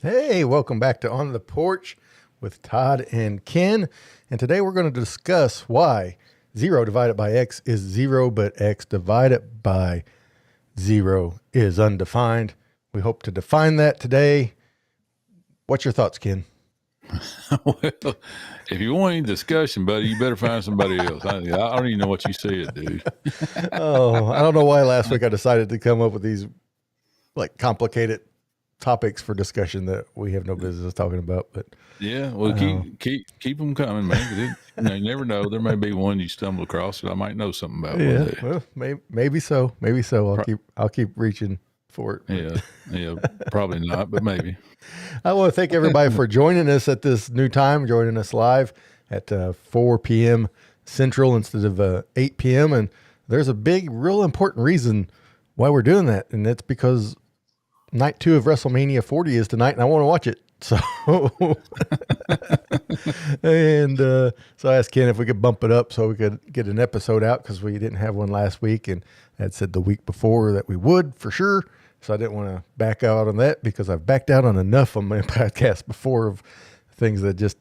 Hey, welcome back to On the Porch with Todd and Ken. And today we're going to discuss why 0 divided by x is 0, but x divided by 0 is undefined. We hope to define that today. What's your thoughts, Ken? Well, if you want any discussion, buddy, you better find somebody else. I don't even know what you said, dude. Oh, I don't know why last week I decided to come up with these like complicated topics for discussion that we have no business talking about, but Yeah, well, keep them coming, man. You never know. There may be one you stumble across that I might know something about one day. well, maybe so. I'll keep reaching for it. Yeah, probably not, but maybe. I want to thank everybody for joining us at this new time, joining us live at 4 p.m. Central instead of 8 p.m. And there's a big, real important reason why we're doing that, and that's because night 2 of WrestleMania 40 is tonight, and I want to watch it. So, so I asked Ken if we could bump it up so we could get an episode out because we didn't have one last week, and I had said the week before that we would for sure. So I didn't want to back out on that because I've backed out on enough on my podcast before of things that just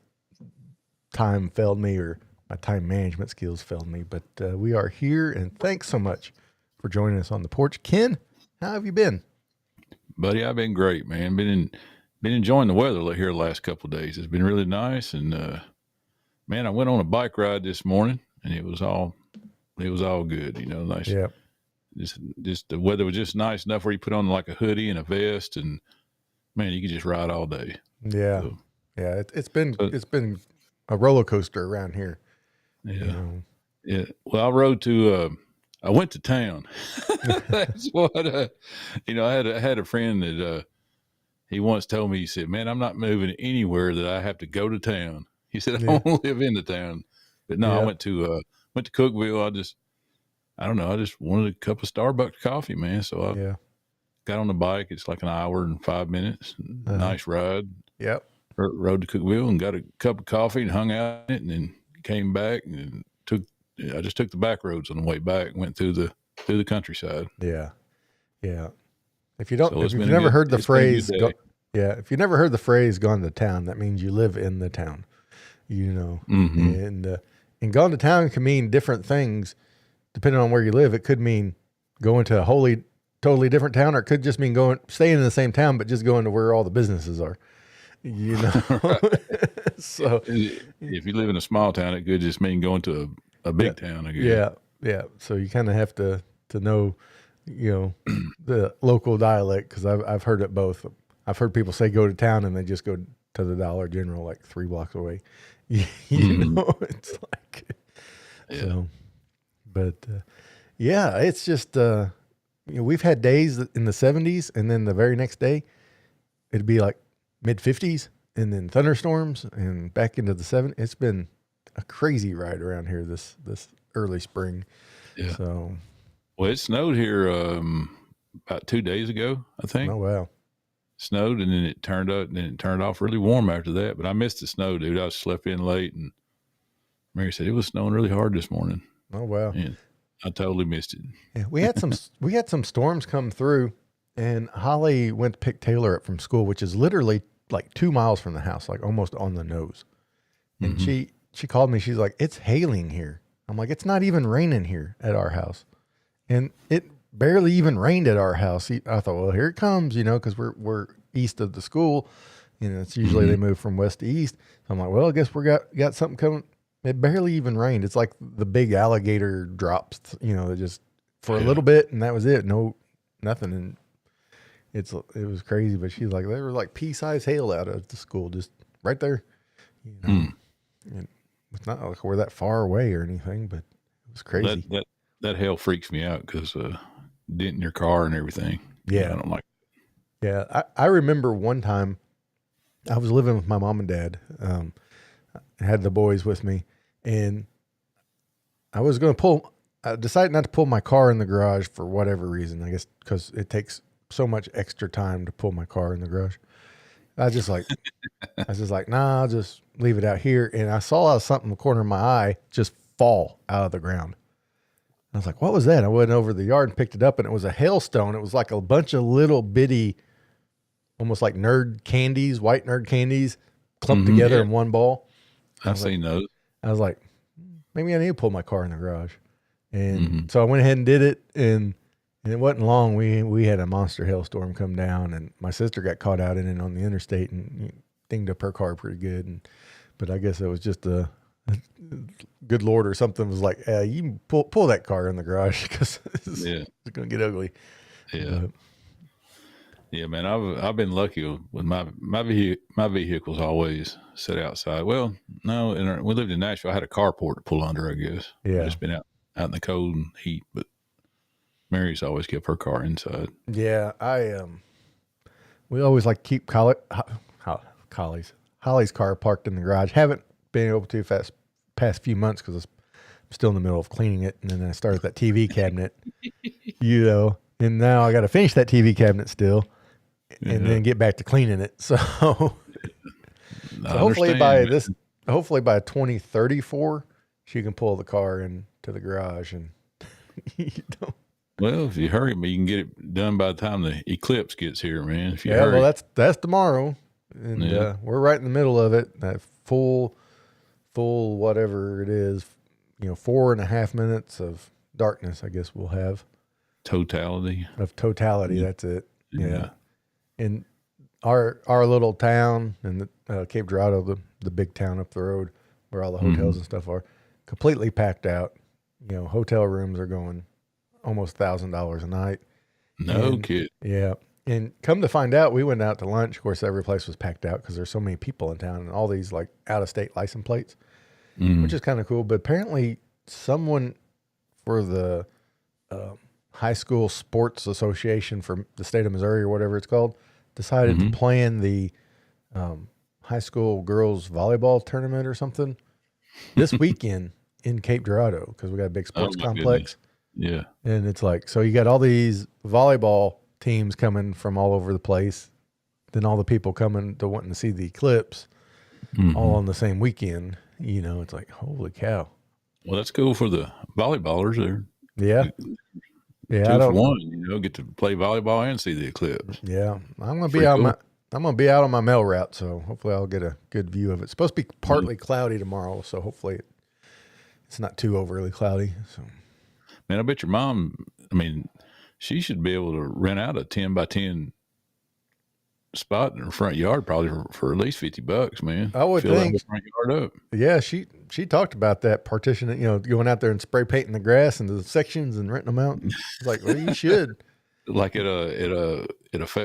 time failed me or my time management skills failed me. But we are here, and thanks so much for joining us on the porch. Ken, how have you been? Buddy, I've been great, man. Been enjoying the weather here the last couple of days. It's been really nice, and man, I went on a bike ride this morning, and it was all good. Nice. Yeah. Just the weather was just nice enough where you put on like a hoodie and a vest, and man, you could just ride all day. Yeah, so, yeah. It's been a roller coaster around here. Yeah, yeah. Well, I went to town. That's what I had a friend that he once told me. He said, "Man, I'm not moving anywhere that I have to go to town." He said, "I want to live in the town." But no, I went to Cookeville. I don't know. I just wanted a cup of Starbucks coffee, man. So I got on the bike. It's like an hour and 5 minutes. Nice ride. Yep. Rode to Cookeville and got a cup of coffee and hung out in it, and then came back and I just took the back roads on the way back and went through the countryside. Yeah. Yeah. If you've never heard the phrase, if you never heard the phrase "gone to town," that means you live in the town. And gone to town can mean different things depending on where you live. It could mean going to a totally different town, or it could just mean staying in the same town, but just going to where all the businesses are. So if you live in a small town, it could just mean going to a big town. I guess. Yeah. So you kind of have to know, the local dialect, because I've heard it both. I've heard people say go to town and they just go to the Dollar General like 3 blocks away. It's like so. But it's just we've had days in the 70s, and then the very next day it'd be like mid 50s, and then thunderstorms, and back into the 70s. It's been a crazy ride around here this early spring. Yeah. So, well, it snowed here about 2 days ago, I think. Oh wow! Snowed, and then it turned up, and then it turned off really warm after that. But I missed the snow, dude. I slept in late, and Mary said it was snowing really hard this morning. Oh wow! And I totally missed it. Yeah, we had some storms come through, and Holly went to pick Taylor up from school, which is literally like 2 miles from the house, like almost on the nose. And she called me. She's like, "It's hailing here." I'm like, "It's not even raining here at our house," and it barely even rained at our house. I thought, well, here it comes, because we're east of the school. It's usually they move from west to east. So I'm like, well, I guess we got something coming. It barely even rained. It's like the big alligator drops, that just for a little bit, and that was it. No, nothing. And it was crazy. But she's like, they were like pea-sized hail out of the school, just right there. And it's not like we're that far away or anything, but it was crazy. That hail freaks me out because denting your car and everything. Yeah, I don't like it. Yeah, I remember one time I was living with my mom and dad. I had the boys with me, and I decided not to pull my car in the garage for whatever reason. I guess because it takes so much extra time to pull my car in the garage. I was just like, nah, I'll just leave it out here. And I saw something in the corner of my eye just fall out of the ground. I was like, what was that? I went over the yard and picked it up, and it was a hailstone. It was like a bunch of little bitty almost like nerd candies, white nerd candies, clumped together in one ball. I've seen those. I was like, maybe I need to pull my car in the garage. And so I went ahead and did it, and it wasn't long. We had a monster hailstorm come down, and my sister got caught out in it on the interstate and dinged up her car pretty good. But I guess it was just a good Lord or something was like, you pull that car in the garage because it's going to get ugly. Yeah. Yeah, man, I've been lucky with my vehicle's always sit outside. Well, no, we lived in Nashville. I had a carport to pull under, I guess. Yeah, just been out in the cold and heat. But Mary's always kept her car inside. Yeah, we always like keep Holly's car parked in the garage. Haven't been able to past few months because I'm still in the middle of cleaning it, and then I started that TV cabinet, and now I got to finish that TV cabinet still. And then get back to cleaning it. So hopefully by 2034, she can pull the car into the garage. And well, if you hurry, you can get it done by the time the eclipse gets here, man. If you hurry. Well, that's tomorrow, and we're right in the middle of it. That full whatever it is, 4.5 minutes of darkness. I guess we'll have totality. That's it. Yeah. In our little town in the Cape Girardeau, the big town up the road where all the hotels and stuff are, completely packed out. Hotel rooms are going almost $1,000 a night. No kid. Yeah. And come to find out, we went out to lunch. Of course, every place was packed out because there's so many people in town and all these like out of state license plates, which is kind of cool. But apparently someone for the High School Sports Association for the state of Missouri or whatever it's called, decided to plan the high school girls volleyball tournament or something this weekend in Cape Girardeau because we got a big sports complex. Goodness. Yeah. And it's like, so you got all these volleyball teams coming from all over the place. Then all the people coming to wanting to see the eclipse all on the same weekend. It's like, holy cow. Well, that's cool for the volleyballers there. Yeah. Yeah, 2 for 1, get to play volleyball and see the eclipse. Yeah, I'm gonna be out. I'm gonna be out on my mail route, so hopefully I'll get a good view of it. It's supposed to be partly cloudy tomorrow, so hopefully it's not too overly cloudy. So, man, I bet your mom. I mean, she should be able to rent out a 10 by 10 spot in her front yard, probably for at least $50, man. I would think. The front yard up. Yeah, she talked about that partitioning, going out there and spray painting the grass into the sections and renting them out. It's like, well, you should. Like at a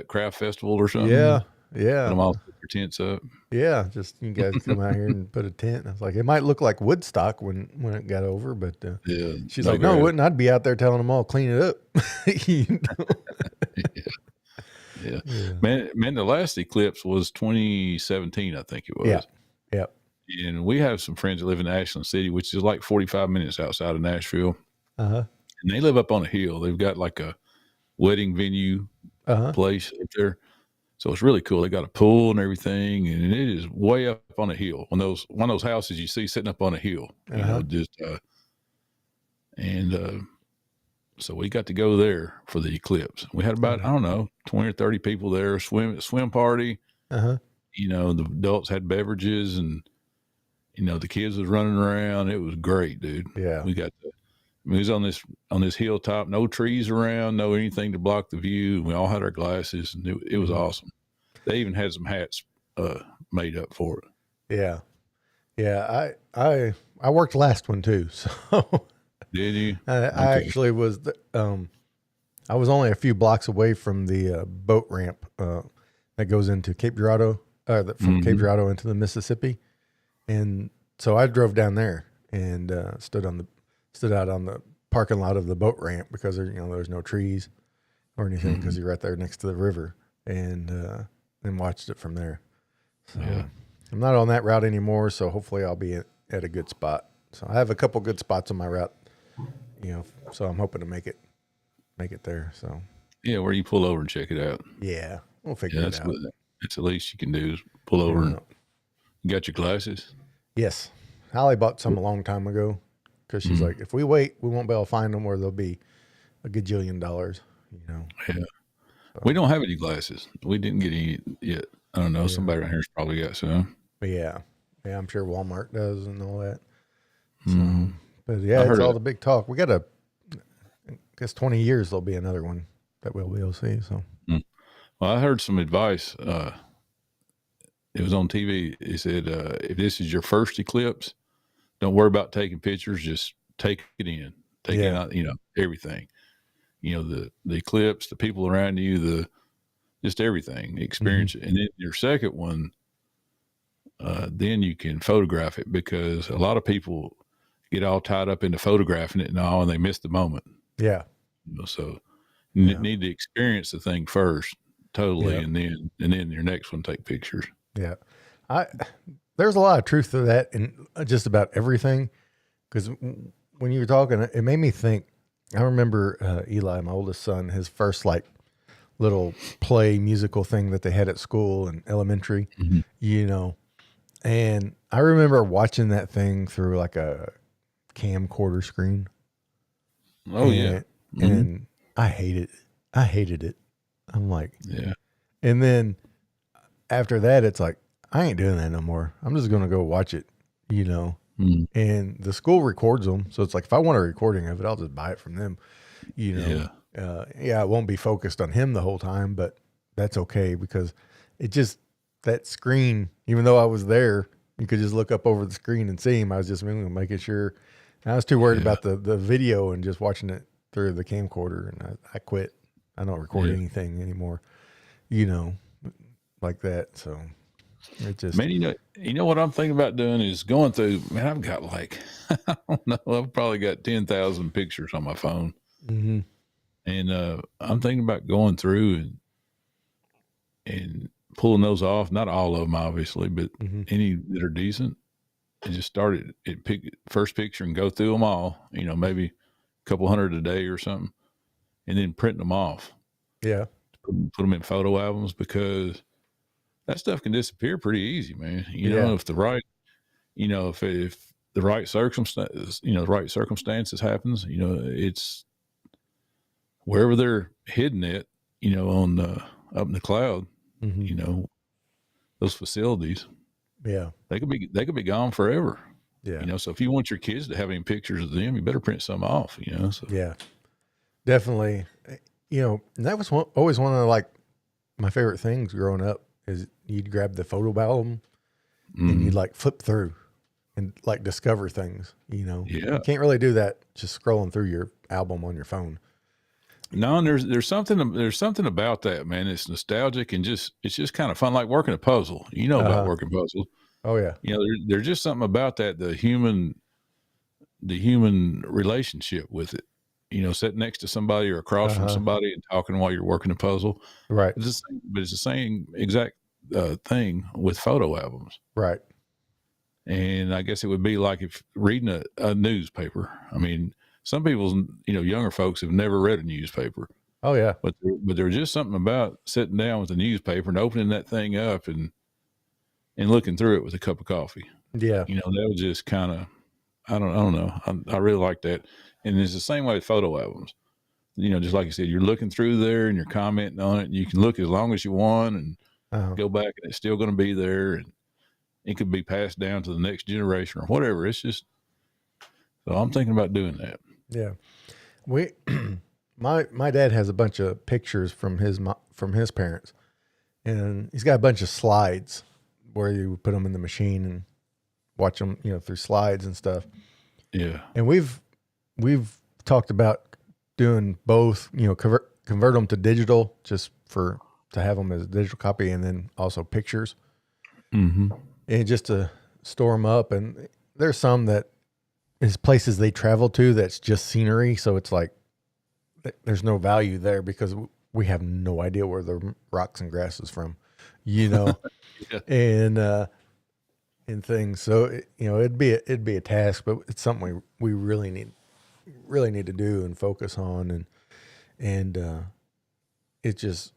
craft festival or something. Yeah. Put them all put your tents up. Yeah, just you guys come out here and put a tent. I was like, it might look like Woodstock when it got over, but she's like, no, it wouldn't. I'd be out there telling them all clean it up. Yeah. Man, the last eclipse was 2017, I think it was. Yeah. And we have some friends that live in Ashland City, which is like 45 minutes outside of Nashville. And they live up on a hill. They've got like a wedding venue place up there. So it's really cool. They got a pool and everything, and it is way up on a hill. One of those houses you see sitting up on a hill. So we got to go there for the eclipse. We had about, 20 or 30 people there, swim party. The adults had beverages and, the kids was running around. It was great, dude. Yeah. We got we was on this hilltop, no trees around, no anything to block the view. We all had our glasses and it was awesome. They even had some hats made up for it. Yeah. Yeah. I worked last one too. So did you? I actually was, I was only a few blocks away from the boat ramp that goes into Cape Girardeau, from Cape Girardeau into the Mississippi. And so I drove down there and stood out on the parking lot of the boat ramp because there's no trees or anything because you're right there next to the river, and watched it from there. So I'm not on that route anymore, so hopefully I'll be at a good spot. So I have a couple good spots on my route, so I'm hoping to make it there. So yeah, where you pull over and check it out. Yeah, we'll figure it out. That's the least you can do is pull over. And you got your glasses? Yes, Holly bought some a long time ago because she's like, if we wait, we won't be able to find them, or they'll be a gajillion dollars. Yeah. We don't have any glasses. We didn't get any yet. I don't know. Yeah. Somebody around here's probably got some. But yeah, I'm sure Walmart does and all that. So, Mm-hmm. but yeah, I it's heard all it. the big talk. We got I guess 20 years there'll be another one that we'll be able to see. So, Well, I heard some advice. It was on TV. It said, if this is your first eclipse, don't worry about taking pictures. Just take it in. Take it out, everything. The eclipse, the people around you, just everything. Experience it. And then your second one, then you can photograph it, because a lot of people get all tied up into photographing it and all, and they miss the moment. yeah. So you need to experience the thing first, totally, Yeah. and then your next one take pictures. Yeah. There's a lot of truth to that in just about everything. Because when you were talking, it made me think. I remember Eli, my oldest son, his first little play musical thing that they had at school in elementary, and I remember watching that thing through like a camcorder screen. Oh, yeah. And I hated it. I'm like, yeah. And then after that, it's like, I ain't doing that no more. I'm just going to go watch it, and the school records them. So it's like, if I want a recording of it, I'll just buy it from them, Yeah. It won't be focused on him the whole time, but that's okay, because it just, that screen, even though I was there, you could just look up over the screen and see him. I was just making sure. I was too worried about the video and just watching it through the camcorder, and I quit. I don't record anything anymore, like that. So it just, man, you know what I'm thinking about doing is going through, man, I've got like, I don't know, I've probably got 10,000 pictures on my phone. mm-hmm. And I'm thinking about going through and pulling those off. Not all of them, obviously, but any that are decent, and just start at first picture and go through them all, maybe a couple hundred a day or something, and then print them off. Yeah. Put them in photo albums, because that stuff can disappear pretty easy, man. If the right, if the right circumstances happens, it's wherever they're hidden it, on up in the cloud, those facilities, they could be gone forever. Yeah. So if you want your kids to have any pictures of them, you better print some off, so. Yeah, definitely. And that was always one of my favorite things growing up, is you'd grab the photo album and you'd flip through and discover things, You can't really do that just scrolling through your album on your phone. No, and there's something about that, man. It's nostalgic, and it's just kind of fun, like working a puzzle. About working puzzles. Oh yeah. There's just something about that, the human relationship with it. Sitting next to somebody or across from somebody and talking while you're working a puzzle. Right. It's the same exact thing with photo albums. Right. And I guess it would be like if reading a newspaper. I mean, some people, younger folks have never read a newspaper. Oh yeah. But there's just something about sitting down with a newspaper and opening that thing up and looking through it with a cup of coffee. Yeah. That was just kind of, I don't know. I really like that. And it's the same way with photo albums. Just like you said, you're looking through there and you're commenting on it, and you can look as long as you want and go back, and it's still going to be there, and it could be passed down to the next generation or whatever. It's just, so I'm thinking about doing that. Yeah. My dad has a bunch of pictures from his parents, and he's got a bunch of slides where you put them in the machine and watch them, through slides and stuff. Yeah. And we've talked about doing both, convert them to digital just to have them as a digital copy, and then also pictures, and just to store them up. And there's some that is places they travel to that's just scenery, so it's like there's no value there because we have no idea where the rocks and grass is from, yeah. and things. So it'd be a task, but it's something we really need to do and focus on. And it's just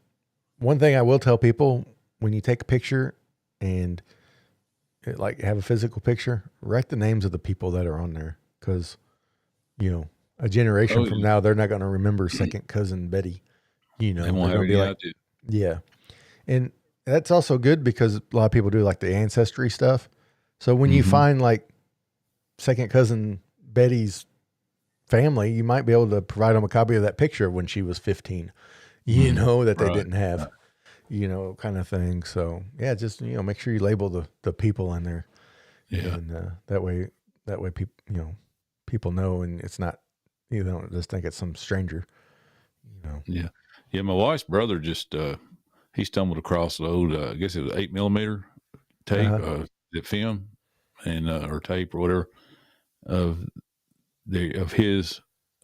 one thing I will tell people: when you take a picture and have a physical picture, write the names of the people that are on there, because a generation from now, they're not going to remember second cousin Betty, You They know, won't they're have going to be any like, idea. yeah. And that's also good because a lot of people do like the ancestry stuff. So when you find like second cousin Betty's family, you might be able to provide them a copy of that picture of when she was 15, you know, that they Right. didn't have, you know, kind of thing. So yeah, just, you know, make sure you label the people in there. Yeah. And that way people, you know, people know, and it's not, you don't just think it's some stranger, you know. Yeah. Yeah. My wife's brother just, he stumbled across the old, I guess it was 8mm tape, the film and, or tape or whatever of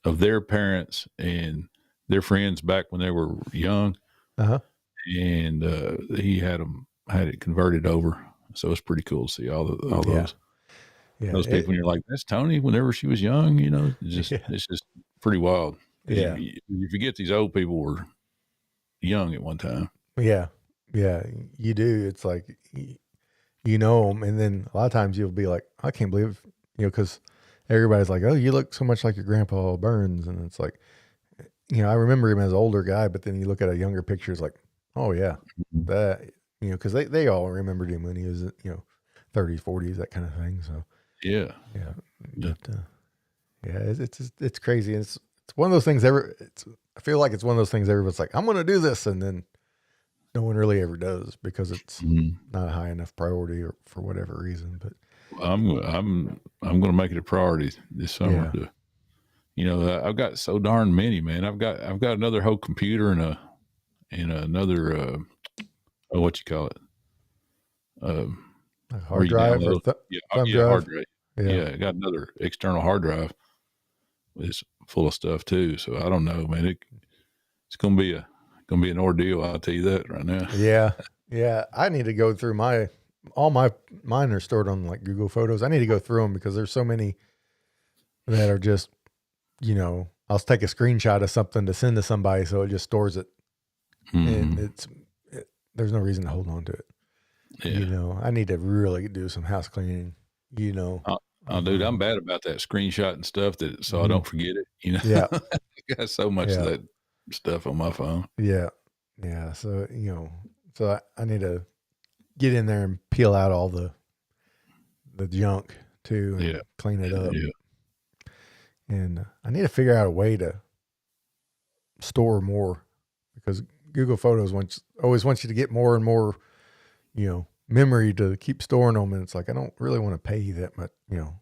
of their parents and their friends back when they were young. And, he had it converted over. So it's pretty cool to see all Yeah. those people. And you're like, that's Tony whenever she was young, you know, it's just pretty wild. Yeah. You forget these old people were young at one time. Yeah. Yeah. You do. It's like, you know them. And then a lot of times you'll be like, I can't believe, you know, because everybody's like, oh, you look so much like your grandpa Burns. And it's like, you know, I remember him as an older guy, but then you look at a younger picture, it's like, oh, yeah, that, you know, because they all remembered him when he was, you know, 30s, 40s, that kind of thing. So, Yeah. yeah. But, yeah, it's crazy. It's one of those things I feel like it's one of those things everyone's like, I'm going to do this. And then no one really ever does because it's not a high enough priority or for whatever reason. But I'm going to make it a priority this summer. Yeah. You know, I've got so darn many, man. I've got another whole computer and another what you call it, a where hard you drive or download. thumb Yeah, hard drive. drive. Yeah. Yeah, I got another external hard drive. It's full of stuff too. So I don't know, man. It's gonna be an ordeal. I'll tell you that right now. Yeah. Yeah. I need to go through mine are stored on like Google Photos. I need to go through them because there's so many that are just, you know, I'll take a screenshot of something to send to somebody. So it just stores it. And there's no reason to hold on to it. Yeah. You know, I need to really do some house cleaning, you know. Oh, dude, I'm bad about that screenshot and stuff so I don't forget it. You know, Yeah. I got so much of that stuff on my phone. Yeah. Yeah. So, you know, so I need to get in there and peel out all the junk too and clean it up. Yeah. And I need to figure out a way to store more because Google Photos always wants you to get more and more, you know, memory to keep storing them. And it's like, I don't really want to pay that much, you know,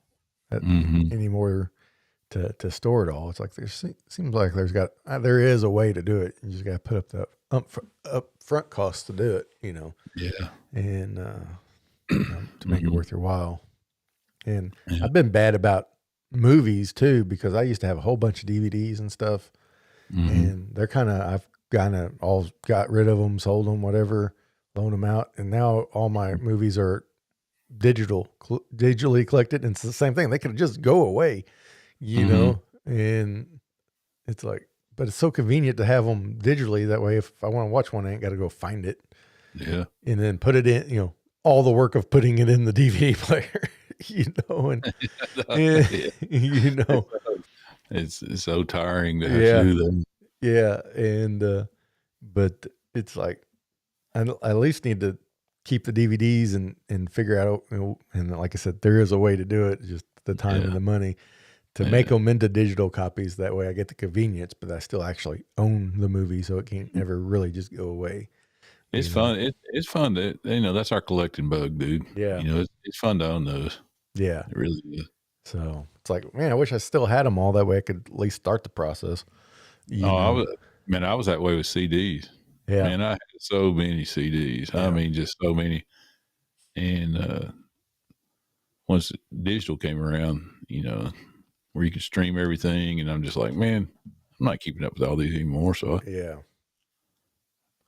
anymore to store it all. It's like, seems like there is a way to do it. You just got to put up the upfront cost to do it, you know? Yeah. And, you know, to make it worth your while. And I've been bad about movies too, because I used to have a whole bunch of DVDs and stuff and I've all got rid of them, sold them, whatever, loaned them out. And now all my movies are digitally collected. And it's the same thing. They could just go away, you know? And it's like, but it's so convenient to have them digitally. That way, if I want to watch one, I ain't got to go find it. Yeah. And then put it in, you know, all the work of putting it in the DVD player, you know, and you know, it's so tiring to have to do that. Yeah. And, but it's like, I at least need to keep the DVDs and figure out, you know, and like I said, there is a way to do it, just the time and the money to make them into digital copies. That way I get the convenience, but I still actually own the movie. So it can't ever really just go away. It's fun. It's fun to, you know, that's our collecting bug, dude. Yeah. You know, it's fun to own those. Yeah. It really is. So it's like, man, I wish I still had them all. That way I could at least start the process. I was that way with CDs. Yeah. Man, I had so many CDs. Yeah. I mean, just so many. And once digital came around, you know, where you can stream everything, and I'm just like, man, I'm not keeping up with all these anymore. So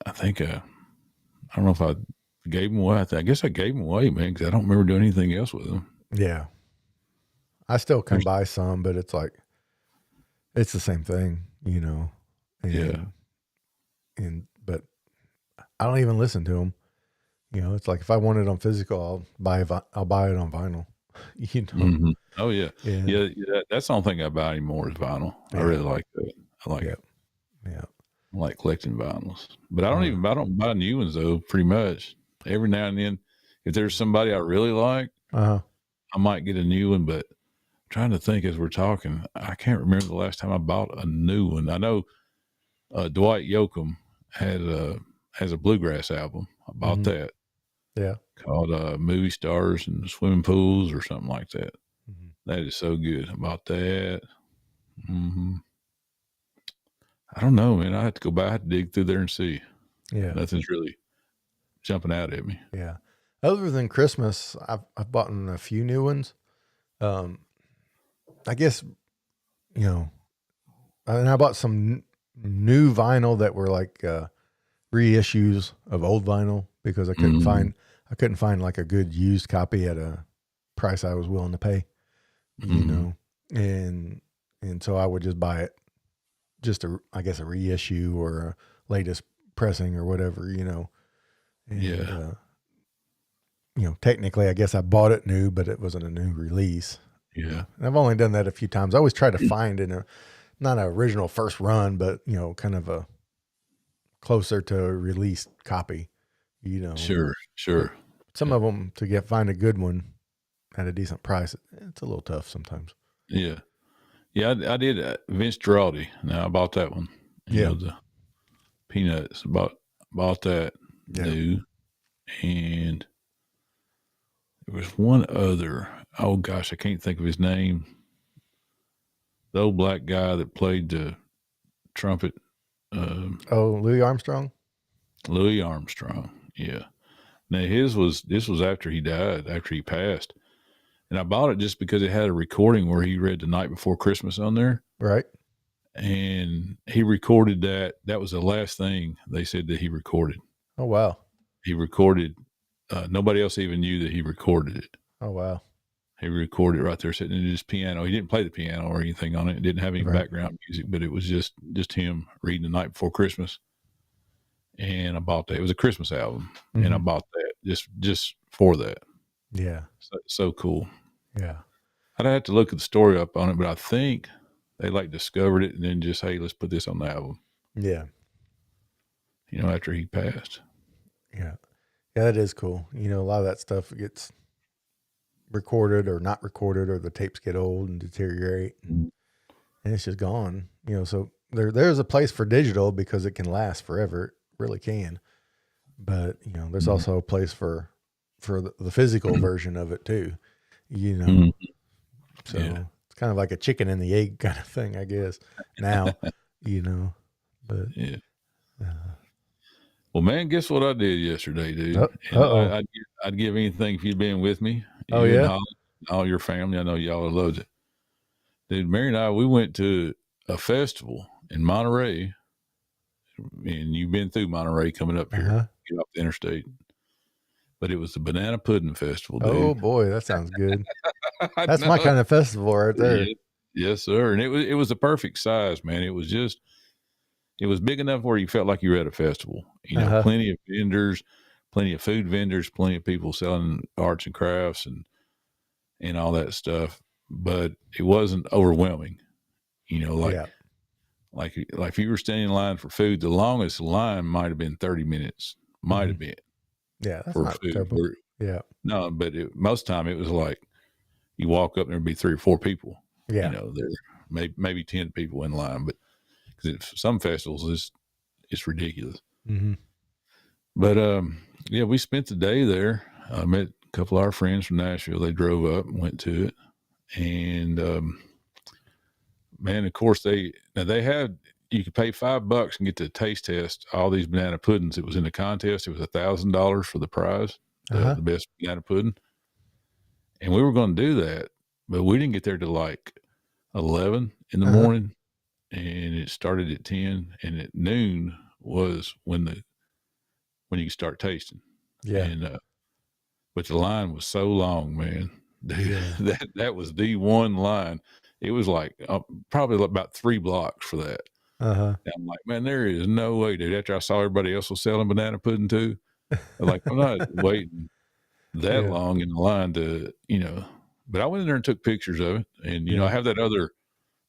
I think I don't know if I gave them away. I guess I gave them away, man, because I don't remember doing anything else with them. Yeah. I still can buy some, but it's like, it's the same thing, you know? But I don't even listen to them. You know, it's like, if I want it on physical, I'll buy it on vinyl, you know? Oh yeah. Yeah. That's the only thing I buy anymore is vinyl. I really like that. I like it. Yeah. I like collecting vinyls, but I don't buy new ones though. Pretty much every now and then, if there's somebody I really like, I might get a new one. But I'm trying to think as we're talking, I can't remember the last time I bought a new one. I know Dwight Yoakam has a bluegrass album. I bought that. Yeah. Called Movie Stars and Swimming Pools or something like that. That is so good. I bought that. I don't know, man. I have to go back, I have to dig through there and see. Yeah. Nothing's really jumping out at me. Yeah. Other than Christmas, I've bought a few new ones. I guess, and I bought some new vinyl that were like reissues of old vinyl because I couldn't find like a good used copy at a price I was willing to pay, and so I would just buy it, just a reissue or a latest pressing or whatever, And, technically I guess I bought it new, but it wasn't a new release. Yeah. And I've only done that a few times. I always try to find not an original first run, but kind of a closer to a released copy, Sure. Some of them find a good one at a decent price. It's a little tough sometimes. Yeah. I did Vince Giraldi. Now I bought that one. The Peanuts. Bought that new, and there was one other. Oh gosh, I can't think of his name. The old black guy that played the trumpet. Louis Armstrong. Louis Armstrong. Yeah. Now this was after he died, after he passed. And I bought it just because it had a recording where he read The Night Before Christmas on there. Right. And he recorded that. That was the last thing they said that he recorded. Oh, wow. He recorded. Nobody else even knew that he recorded it. Oh, wow. He recorded it right there sitting in his piano. He didn't play the piano or anything on it. It didn't have any background music, but it was just him reading The Night Before Christmas. And I bought that. It was a Christmas album. And I bought that just for that. Yeah. So cool. Yeah. I'd have to look at the story up on it, but I think they discovered it and then just, hey, let's put this on the album. Yeah. After he passed. Yeah. Yeah, that is cool. A lot of that stuff gets recorded or not recorded, or the tapes get old and deteriorate, and it's just gone. So there's a place for digital because it can last forever. It really can. But, there's also a place for the physical version of it too, So it's kind of like a chicken and the egg kind of thing, I guess, now, but yeah. Well, man, guess what I did yesterday, dude? I'd give anything if you'd been with me. All your family. I know y'all loved it. Dude, Mary and I, we went to a festival in Monterey, and you've been through Monterey coming up here, get off the interstate. But it was the Banana Pudding Festival, dude. Oh boy, that sounds good. That's my kind of festival right there. Yes, sir. And it was the perfect size, man. It was big enough where you felt like you were at a festival. Plenty of vendors, plenty of food vendors, plenty of people selling arts and crafts and all that stuff. But it wasn't overwhelming. Like if you were standing in line for food, the longest line might have been 30 minutes. Might have been. Yeah, that's not terrible. Yeah. No, but most of the time it was like you walk up and there'd be 3 or 4 people. Yeah. There maybe 10 people in line, but because some festivals it's ridiculous. But we spent the day there. I met a couple of our friends from Nashville. They drove up and went to it, and man, of course you could pay $5 and get to taste test all these banana puddings. It was in the contest. It was $1,000 for the prize, the best banana pudding. And we were going to do that, but we didn't get there till like 11 in the morning, and it started at 10, and at noon was when you could start tasting. Yeah. And but the line was so long, man. Dude, that was the one line. It was like probably about 3 blocks for that. And I'm like, man, there is no way, dude. After I saw everybody else was selling banana pudding too, I'm like, I'm not waiting that long in the line to, but I went in there and took pictures of it. And, I have that other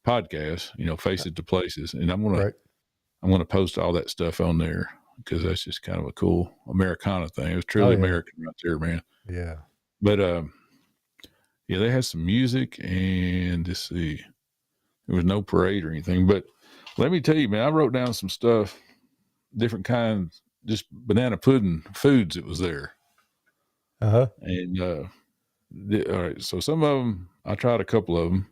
podcast, Face It to Places, and I'm going I'm going to post all that stuff on there because that's just kind of a cool Americana thing. It was truly yeah. American right there, man. Yeah. But yeah, they had some music, and let's see, there was no parade or anything. But let me tell you, man, I wrote down some stuff, different kinds, just banana pudding foods that was there. And all right, so some of them I tried, a couple of them.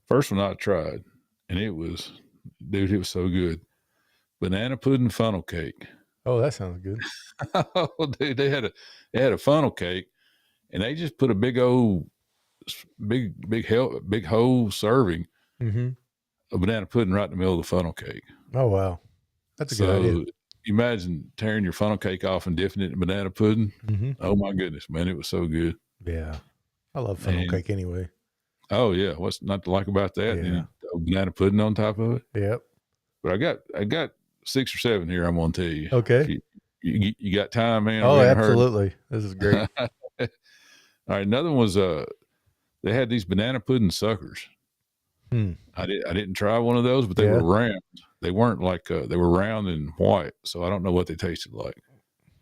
First one I tried, and it was so good. Banana pudding funnel cake. Oh, that sounds good. Oh, dude, they had a funnel cake, and they just put a big whole serving of banana pudding right in the middle of the funnel cake. Oh, wow. That's a good idea. Imagine tearing your funnel cake off and dipping it in banana pudding. Oh my goodness, man, it was so good. Yeah, I love funnel cake anyway. Oh yeah, what's not to like about that? Yeah. And banana pudding on top of it. Yep. But I got 6 or 7 here. I'm gonna tell you. Okay. You got time, man? Oh, absolutely. This is great. All right, another one was they had these banana pudding suckers. I didn't try one of those, but they were round. They weren't like they were round and white, so I don't know what they tasted like.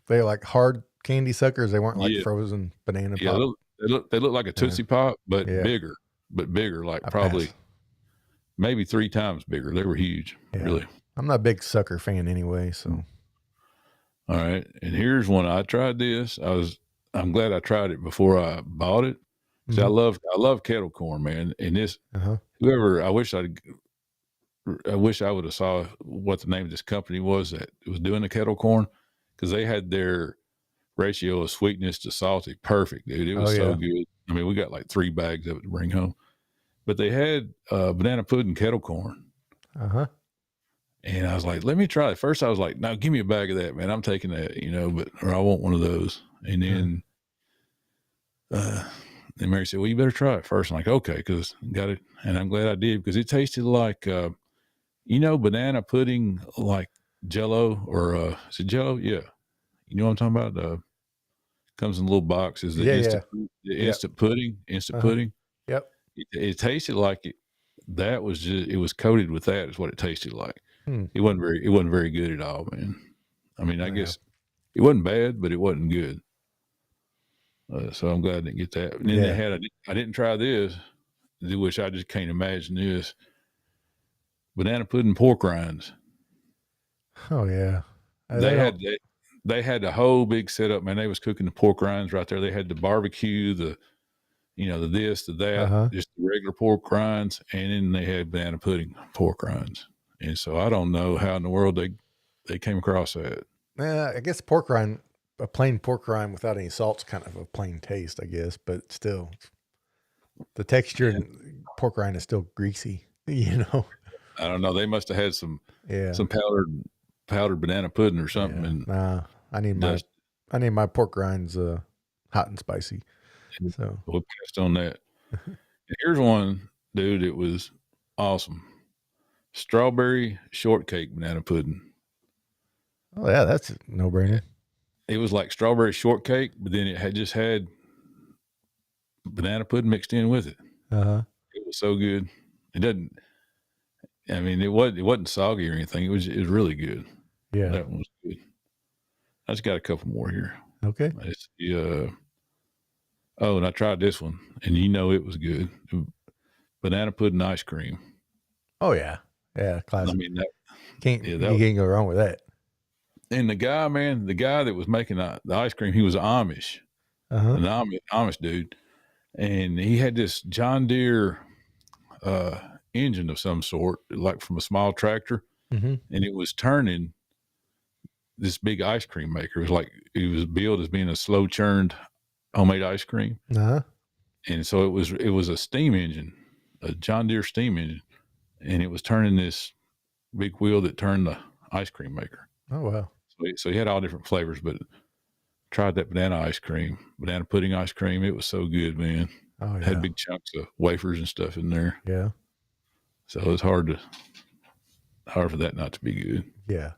They like hard candy suckers. They weren't like frozen banana pop. They look like a Tootsie Pop, but bigger, like probably maybe 3 times bigger. They were huge, really. I'm not a big sucker fan anyway, so. All right, and here's one. I tried this. I'm glad I tried it before I bought it. So I love kettle corn, man. And this whoever, I wish I would have saw what the name of this company was that was doing the kettle corn, because they had their ratio of sweetness to salty perfect, dude. It was so good. I mean, we got like 3 bags of it to bring home. But they had banana pudding kettle corn. And I was like, let me try it. First, I was like, no, give me a bag of that, man. I'm taking that, or I want one of those. And then Mary said, well, you better try it first. I'm like, okay, because got it. And I'm glad I did, because it tasted like, banana pudding, like Jello, or is it Jello? Yeah. You know what I'm talking about? Comes in a little box. Is the instant pudding? Pudding. Yep. It tasted like it. That was just, it was coated with that, is what it tasted like. It wasn't very good at all, man. I mean, I guess it wasn't bad, but it wasn't good. So I'm glad I didn't get that. And then they had, I didn't try this, which I just can't imagine this. Banana pudding pork rinds. Oh yeah. They had the whole big setup, man. They was cooking the pork rinds right there. They had the barbecue, the this, the that, just the regular pork rinds, and then they had banana pudding pork rinds. And so I don't know how in the world they came across that. I guess a plain pork rind without any salt's kind of a plain taste, I guess, but still the texture in pork rind is still greasy, I don't know. They must have had some powdered banana pudding or something. And I need my pork rinds hot and spicy. So we'll passed on that. And here's one, dude. It was awesome. Strawberry shortcake banana pudding. Oh yeah, that's a no-brainer. It was like strawberry shortcake, but then it had banana pudding mixed in with it. It was so good. It wasn't soggy or anything. It was really good. Yeah, that one was good. I just got a couple more here. Okay. And I tried this one, and it was good. Banana pudding ice cream. Oh yeah, classic. I mean, you can't go wrong with that. And the guy that was making the ice cream, he was Amish, an Amish dude, and he had this John Deere engine of some sort, like from a small tractor, and it was turning this big ice cream maker. It was like it was billed as being a slow churned homemade ice cream, and so it was a steam engine, a John Deere steam engine, and it was turning this big wheel that turned the ice cream maker. Oh wow! So he had all different flavors, but tried that banana pudding ice cream. It was so good, man. Oh, yeah. Had big chunks of wafers and stuff in there. Yeah. So it was hard for that not to be good. Yeah.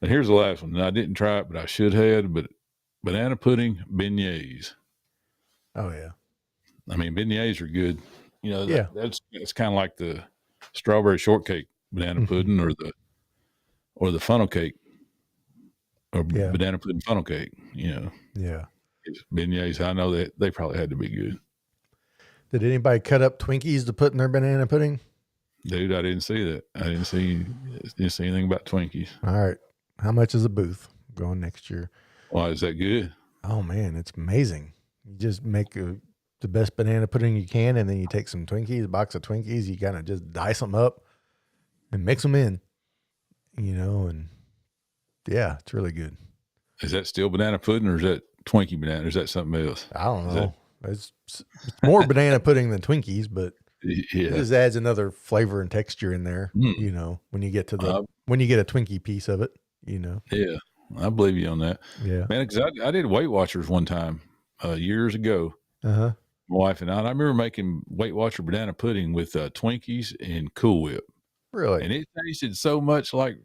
And here's the last one. And I didn't try it, but I should have. But banana pudding beignets. Oh yeah. I mean, beignets are good. It's kind of like the strawberry shortcake banana pudding, or or the funnel cake, or Yeah. banana pudding funnel cake. Yeah. Beignets, I know that they probably had to be good. Did anybody cut up Twinkies to put in their banana pudding? Dude, I didn't see that. I didn't see anything about Twinkies. All right. How much is a booth going next year? Why is that good? Oh man, it's amazing. You just make the best banana pudding you can, and then you take some Twinkies, a box of Twinkies, you kind of just dice them up and mix them in, and yeah, it's really good. Is that still banana pudding, or is that Twinkie banana, or is that something else? I don't know. It's more banana pudding than Twinkies, but it just adds another flavor and texture in there, when you get to when you get a Twinkie piece of it, Yeah, I believe you on that. Yeah. Man, because I did Weight Watchers one time years ago. Uh-huh. My wife and I remember making Weight Watcher banana pudding with Twinkies and Cool Whip. Really? And it tasted so much like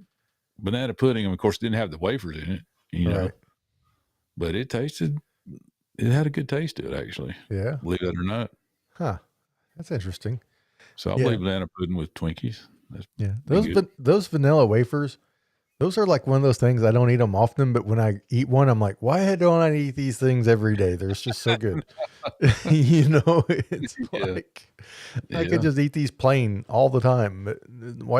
banana pudding. And of course, it didn't have the wafers in it, Right. but it had a good taste to it, actually. Yeah. Believe that or not. Huh. That's interesting. So I believe banana pudding with Twinkies. Yeah. Those vanilla wafers, those are like one of those things, I don't eat them often, but when I eat one, I'm like, why don't I eat these things every day? They're just so good. It's like, I could just eat these plain all the time, but why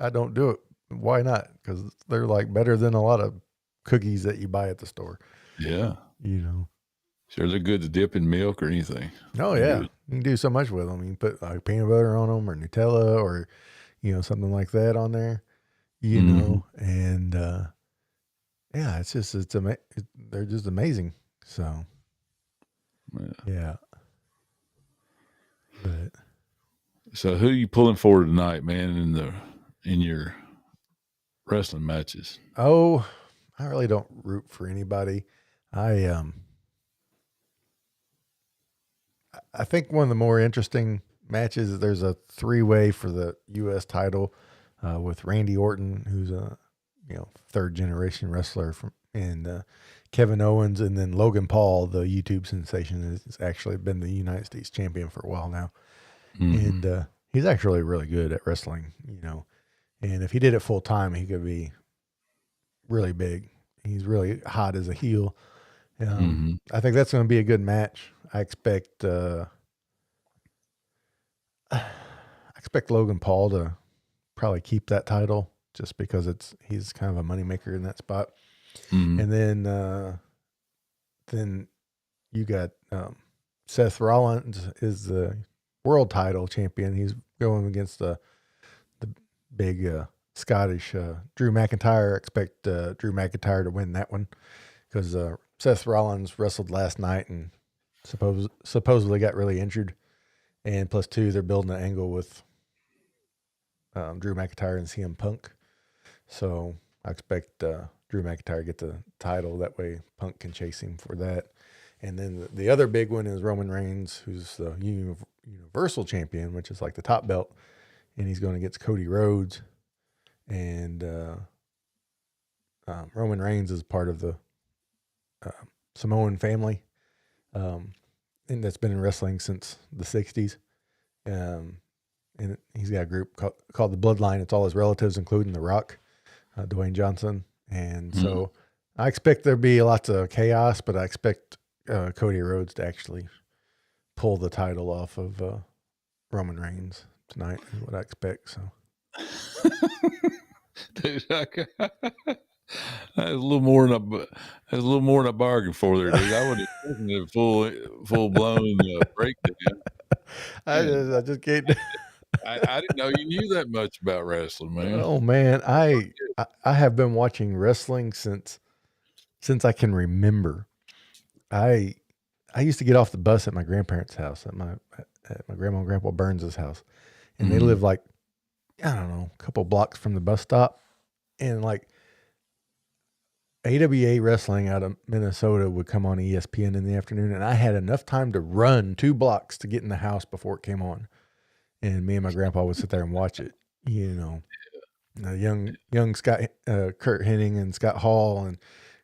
I don't do it? Why not? Because they're like better than a lot of cookies that you buy at the store. Yeah. Sure, they're good to dip in milk or anything. Oh yeah. You can do so much with them. You can put like peanut butter on them or Nutella or, something like that on there. And yeah, they're just amazing. So yeah. But so who are you pulling for tonight, man, in your wrestling matches? Oh, I really don't root for anybody. I think one of the more interesting matches is there's a 3-way for the U.S. title with Randy Orton, who's a third generation wrestler and Kevin Owens, and then Logan Paul, the YouTube sensation, has actually been the United States champion for a while now, and he's actually really good at wrestling, and if he did it full time, he could be really big. He's really hot as a heel. I think that's going to be a good match. I expect Logan Paul to probably keep that title just because he's kind of a moneymaker in that spot. And then you got Seth Rollins is the world title champion. He's going against the big Scottish Drew McIntyre. I expect Drew McIntyre to win that one because Seth Rollins wrestled last night and supposedly got really injured. And plus two, they're building an angle with Drew McIntyre and CM Punk. So I expect Drew McIntyre to get the title. That way Punk can chase him for that. And then the other big one is Roman Reigns, who's the Universal Champion, which is like the top belt. And he's going against Cody Rhodes. And Roman Reigns is part of the Samoan family. And that's been in wrestling since the 60s. And he's got a group called the Bloodline. It's all his relatives, including The Rock, Dwayne Johnson. And so I expect there'll be lots of chaos, but I expect Cody Rhodes to actually pull the title off of Roman Reigns tonight is what I expect. So, dude, that's a little more than a bargain for there, dude. I would have taken a full blown breakdown. I just can't. I didn't know you knew that much about wrestling, man. Oh man, I have been watching wrestling since I can remember. I used to get off the bus at my grandparents' house, at my grandma and grandpa Burns' house, and they live like, I don't know, a couple blocks from the bus stop, and like AWA wrestling out of Minnesota would come on ESPN in the afternoon, and I had enough time to run 2 blocks to get in the house before it came on, and me and my grandpa would sit there and watch it. Young Scott, Kurt Hennig and Scott Hall and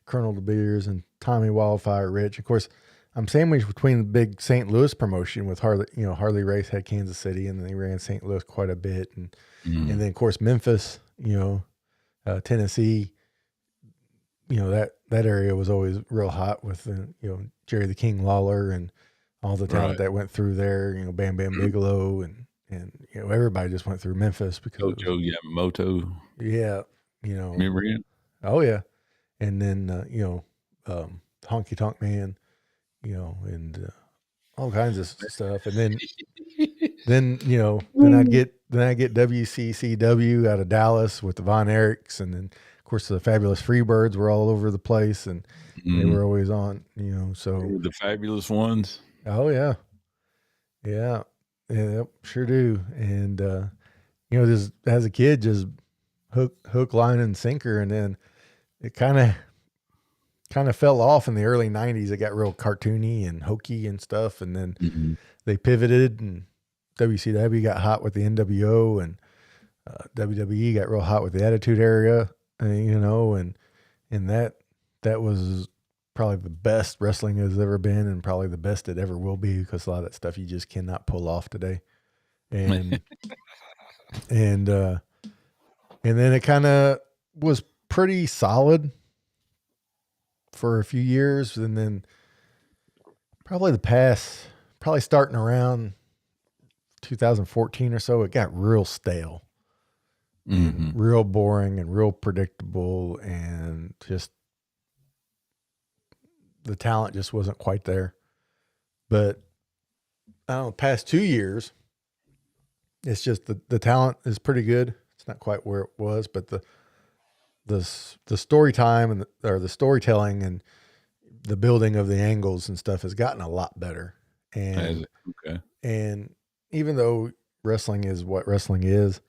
Colonel De Beers and Tommy Wildfire Rich. Of course, I'm sandwiched between the big St. Louis promotion with Harley. Harley Race had Kansas City, and then they ran St. Louis quite a bit, and then of course Memphis. Tennessee. That area was always real hot with Jerry the King Lawler and all the talent that went through there. Bam Bam Bigelow and everybody just went through Memphis because Joe Yamamoto. Yeah, Remember him? Oh yeah, and then Honky Tonk Man, and all kinds of stuff, and then I'd get WCCW out of Dallas with the Von Erichs, and then of course the Fabulous Freebirds were all over the place, and they were always on. So the Fabulous Ones. Oh yeah, sure do. And just as a kid, just hook, line, and sinker, and then it kind of fell off in the early 90s. It got real cartoony and hokey and stuff, and then they pivoted, and WCW got hot with the NWO, and WWE got real hot with the Attitude Era, and that was probably the best wrestling has ever been, and probably the best it ever will be, because a lot of that stuff you just cannot pull off today. And and then it kind of was pretty solid for a few years, and then probably starting around 2014 or so, it got real stale, real boring, and real predictable, and just the talent just wasn't quite there. But I don't know, the past 2 years, it's just the talent is pretty good. It's not quite where it was, but the story time or the storytelling and the building of the angles and stuff has gotten a lot better. And and even though wrestling is what wrestling is,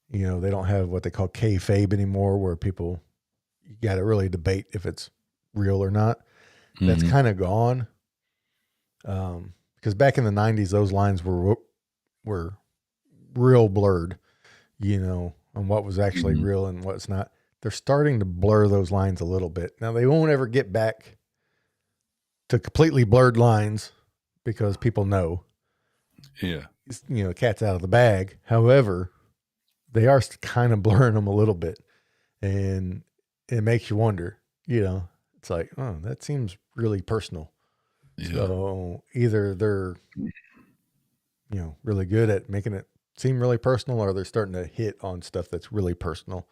they don't have what they call kayfabe anymore, where you got to really debate if it's real or not. That's kind of gone. Because back in the 90s, those lines were real blurred, on what was actually real and what's not. They're starting to blur those lines a little bit. Now, they won't ever get back to completely blurred lines because people know. Yeah. Cat's out of the bag. However, they are kind of blurring them a little bit. And it makes you wonder, it's like, oh, that seems really personal. Yeah. So either they're, really good at making it seem really personal, or they're starting to hit on stuff that's really personal,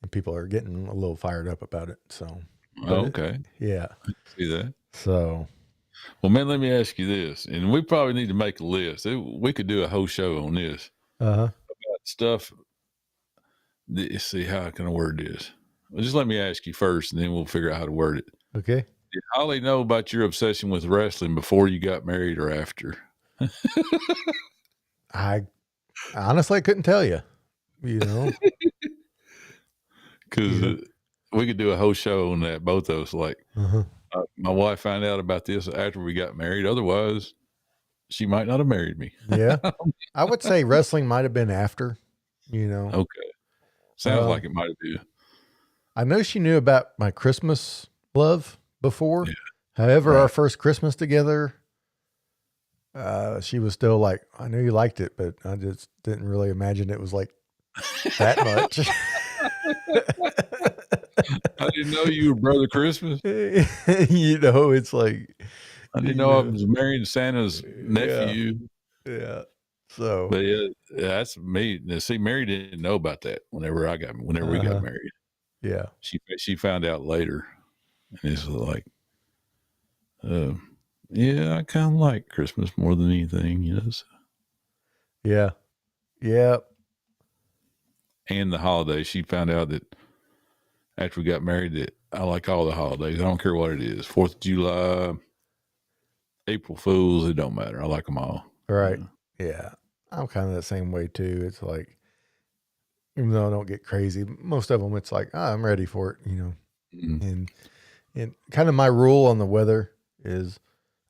and people are getting a little fired up about it. So, okay. Yeah. I see that. So, well, man, let me ask you this, and we probably need to make a list. We could do a whole show on this. About stuff. Let's see how can I word this. Well, just let me ask you first, and then we'll figure out how to word it. Okay. Did Holly know about your obsession with wrestling before you got married or after? I honestly couldn't tell you, because we could do a whole show on that. Both of us, like my wife found out about this after we got married. Otherwise, she might not have married me. Yeah, I would say wrestling might have been after. Okay, sounds like it might have been. I know she knew about my Christmas love before. Yeah. However, our first Christmas together, she was still like, I knew you liked it, but I just didn't really imagine it was like that much. I didn't know you were Brother Christmas. It's like, I didn't know I was married Santa's nephew. Yeah. So, but that's me. Now, see, Mary didn't know about that whenever we got married. Yeah. She found out later, and it's like, I kind of like Christmas more than anything, So. Yeah. Yeah. And the holidays. She found out that after we got married that I like all the holidays. I don't care what it is. 4th of July, April Fools, it don't matter. I like them all. Right. Yeah. I'm kind of the same way too. It's like, even though I don't get crazy, most of them, it's like, I'm ready for it, and kind of my rule on the weather is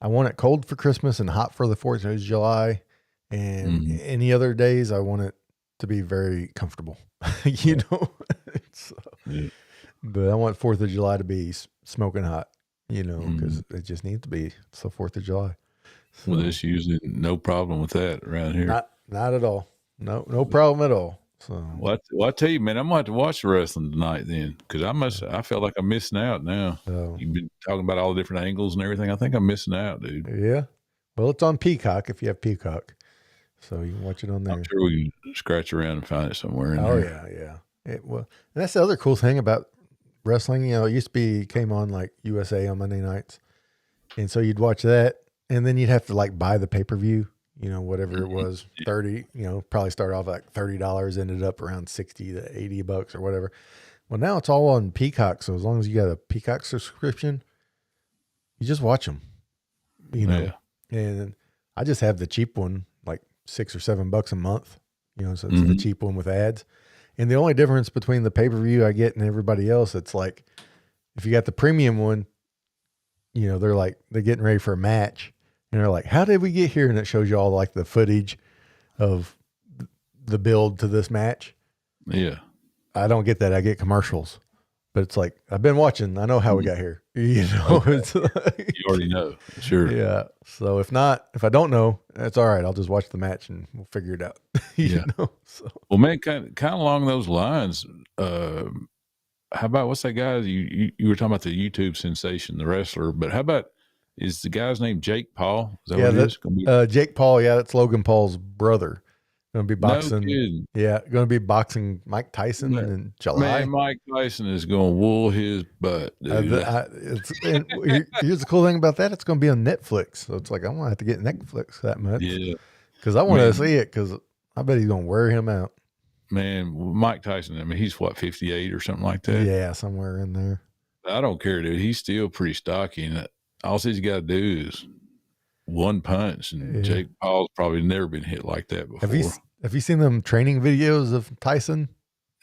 I want it cold for Christmas and hot for the 4th of July, and any other days I want it to be very comfortable, so, but I want 4th of July to be smoking hot, because it just needs to be. It's the 4th of July. So, well, there's usually no problem with that around here. Not at all. No problem at all. So, I tell you, man, I'm going to have to watch the wrestling tonight then, because I feel like I'm missing out now. You've been talking about all the different angles and everything. I think I'm missing out, dude. yeah. Well, it's on Peacock if you have Peacock. So you can watch it on there. I'm sure we can scratch around and find it somewhere in there. Yeah. Well, that's the other cool thing about wrestling. You know, it used to be came on like USA on Monday nights. And so you'd watch that, and then you'd have to like buy the pay-per-view, you know, whatever it was, 30, you know, probably started off like $30, ended up around 60 to $80 or whatever. Well, now it's all on Peacock. So as long as you got a Peacock subscription, you just watch them, you know. Yeah. And I just have the cheap one, like $6 or $7 a month, you know, so it's the cheap one with ads. And the only difference between the pay-per-view I get and everybody else, it's like, if you got the premium one, you know, they're getting ready for a match and they're like, how did we get here? And it shows you all like the footage of the build to this match. Yeah. I don't get that. I get commercials, but it's like, I've been watching. I know how we got here. You know, it's like, you already know. Sure. Yeah. So if I don't know, that's all right. I'll just watch the match and we'll figure it out. You know? So. Well, man, kind of along those lines, how about what's that guy you were talking about, the YouTube sensation, the wrestler? But how about, is the guy's name Jake Paul? Is that what it is? Jake Paul. Yeah, that's Logan Paul's brother. Going to be boxing. No kidding. Yeah, going to be boxing Mike Tyson in July. Man, Mike Tyson is going to wool his butt. Dude. Here's the cool thing about that: it's going to be on Netflix. So it's like I'm going to have to get Netflix that much. Yeah, because I want to see it. Because I bet he's going to wear him out. Man, Mike Tyson, I mean, he's what, 58 or something like that? Yeah, somewhere in there. I don't care, dude. He's still pretty stocky. And all he's got to do is one punch. And Jake Paul's probably never been hit like that before. Have you seen them training videos of Tyson?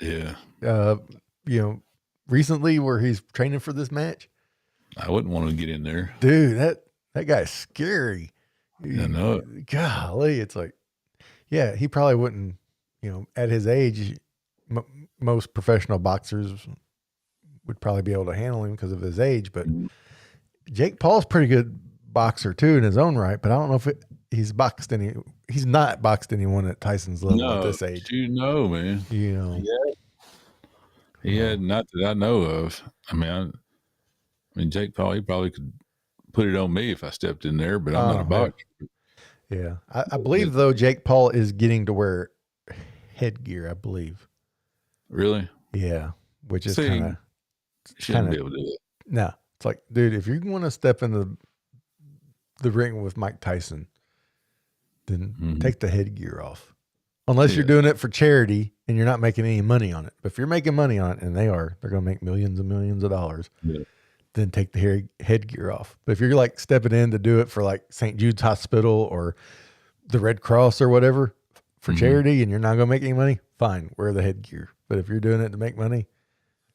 Yeah. You know, recently where he's training for this match? I wouldn't want to get in there. Dude, that guy's scary. I know it. Golly, it's like, yeah, he probably wouldn't. You know, at his age, most professional boxers would probably be able to handle him because of his age. But Jake Paul's pretty good boxer too in his own right. But I don't know if he's not boxed anyone at Tyson's level at this age. You know, man. You know, he had not that I know of. I mean, Jake Paul, he probably could put it on me if I stepped in there, but I'm not a boxer. Yeah, I believe though Jake Paul is getting to wear headgear, I believe. Really? Yeah, which is shouldn't be able to do it. No, it's like, dude, if you want to step in the ring with Mike Tyson, then take the headgear off. Unless you're doing it for charity and you're not making any money on it. But if you're making money on it, and they're going to make millions and millions of dollars, then take the headgear off. But if you're like stepping in to do it for like St. Jude's Hospital or the Red Cross or whatever, for charity, and you're not going to make any money, fine, wear the headgear. But if you're doing it to make money,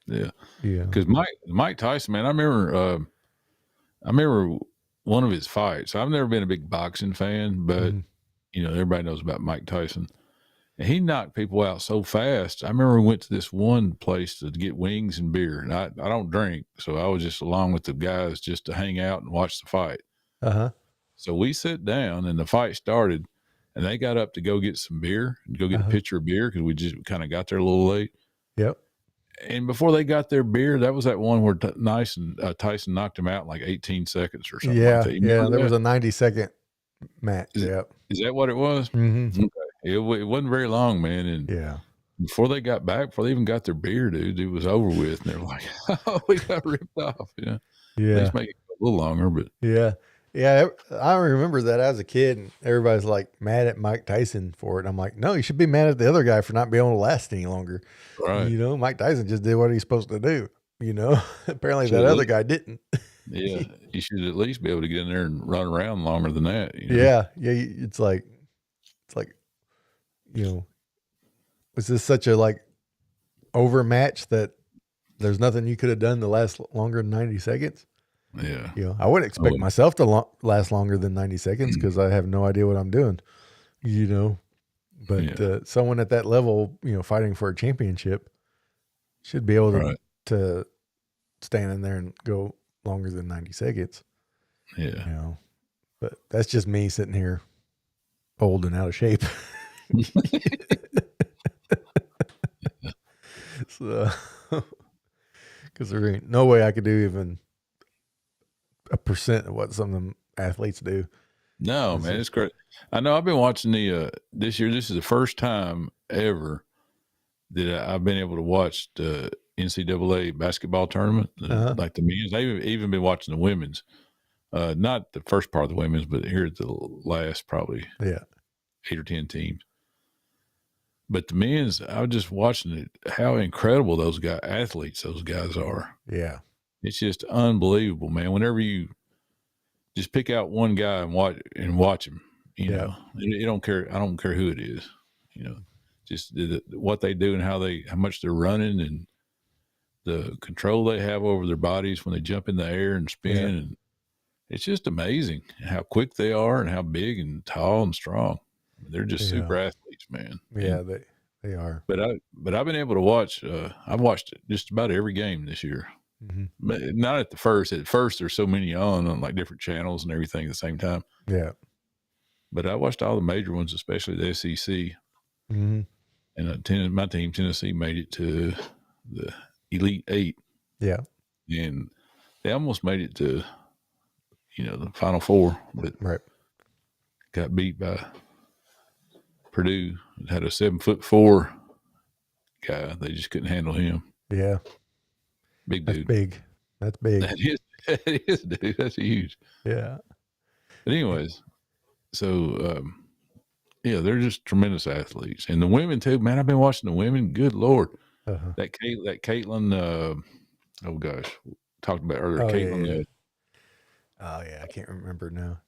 yeah. Because Mike Tyson, man, I remember one of his fights. I've never been a big boxing fan, but you know, everybody knows about Mike Tyson, and he knocked people out so fast. I remember we went to this one place to get wings and beer, and I don't drink, so I was just along with the guys just to hang out and watch the fight. So we sat down, and the fight started. And they got up to go get some beer and go get a pitcher of beer because we just kind of got there a little late. Yep. And before they got their beer, that was that one where Tyson knocked him out in like 18 seconds or something. Yeah, like that. There was a 90-second match. Is that what it was? Mm-hmm. Okay. It wasn't very long, man. And before they even got their beer, dude, it was over with. And they're like, "Oh, we got ripped off." Yeah. Let's make it a little longer, but yeah, I remember that as a kid, and everybody's like mad at Mike Tyson for it. And I'm like, no, you should be mad at the other guy for not being able to last any longer. Right. You know, Mike Tyson just did what he's supposed to do. You know, apparently that other guy didn't. Yeah, you should at least be able to get in there and run around longer than that. You know? Yeah. It's like, you know, was this such a like overmatch that there's nothing you could have done to last longer than 90 seconds? Yeah. You know, I wouldn't expect myself to last longer than 90 seconds because I have no idea what I'm doing, you know, but someone at that level, you know, fighting for a championship should be able to stand in there and go longer than 90 seconds. Yeah. You know, but that's just me sitting here old and out of shape. So, because there ain't no way I could do even a percent of what some of them athletes do. No, man, it's great. I know I've been watching this year. This is the first time ever that I've been able to watch the NCAA basketball tournament, like the men's. They've even been watching the women's. Not the first part of the women's, but here at the last probably 8 or 10 teams. But the men's, I was just watching it, how incredible those athletes those guys are. Yeah. It's just unbelievable, man. Whenever you just pick out one guy and watch him, you know, you don't care. I don't care who it is, you know, just what they do and how much they're running and the control they have over their bodies when they jump in the air and spin. Yeah. And it's just amazing how quick they are and how big and tall and strong. They're just super athletes, man. Yeah, and they are. But I've been able to watch. I've watched just about every game this year. Mm-hmm. But not at the first. At first, there's so many on like different channels and everything at the same time. Yeah. But I watched all the major ones, especially the SEC. Mm-hmm. And my team, Tennessee, made it to the Elite Eight. Yeah. And they almost made it to, the Final Four, but got beat by Purdue. It had a 7'4" guy. They just couldn't handle him. Yeah. Big dude. That's big. That is, dude. That's huge. Yeah. But anyways, so they're just tremendous athletes. And the women too, man. I've been watching the women. Good Lord. Uh-huh. That Caitlin, oh gosh, talked about earlier. Caitlin. Yeah. Oh yeah, I can't remember now.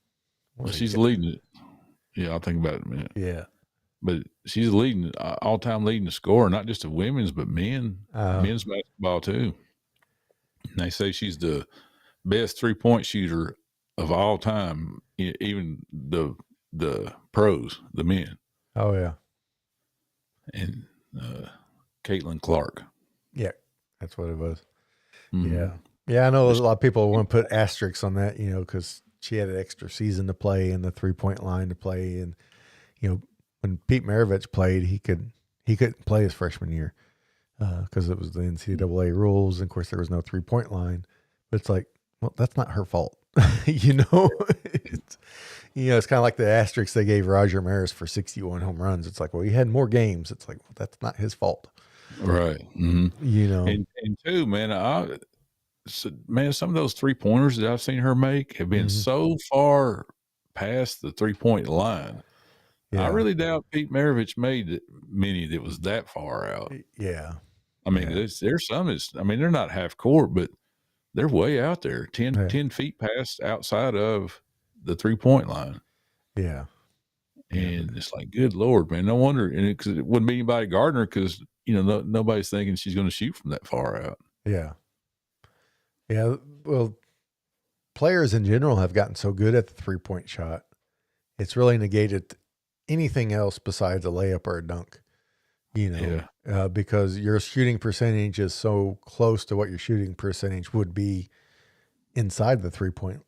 Well, she's leading it. Yeah, I'll think about it in a minute. Yeah. But she's leading all-time leading the scorer, not just of women's, but men's basketball too. And they say she's the best 3-point shooter of all time, even the pros, the men. Oh yeah. And Caitlin Clark. Yeah, that's what it was. Mm-hmm. Yeah. Yeah, I know a lot of people want to put asterisks on that, because she had an extra season to play and the 3-point line to play. And, when Pete Maravich played, he couldn't play his freshman year because it was the NCAA rules. And, of course, there was no 3-point line. But it's like, well, that's not her fault. It's kind of like the asterisks they gave Roger Maris for 61 home runs. It's like, well, he had more games. It's like, well, that's not his fault. Right. Mm-hmm. And too, man, some of those 3-pointers that I've seen her make have been so far past the 3-point line. Yeah. I really doubt Pete Maravich made many that was that far out. Yeah. I mean, there's some they're not half court, but they're way out there, 10 feet past outside of the 3-point line. Yeah. And it's like, good Lord, man. No wonder. And it wouldn't be anybody Gardner because, nobody's thinking she's going to shoot from that far out. Yeah. Yeah. Well, players in general have gotten so good at the 3-point shot. It's really negated anything else besides a layup or a dunk, because your shooting percentage is so close to what your shooting percentage would be inside the 3-point,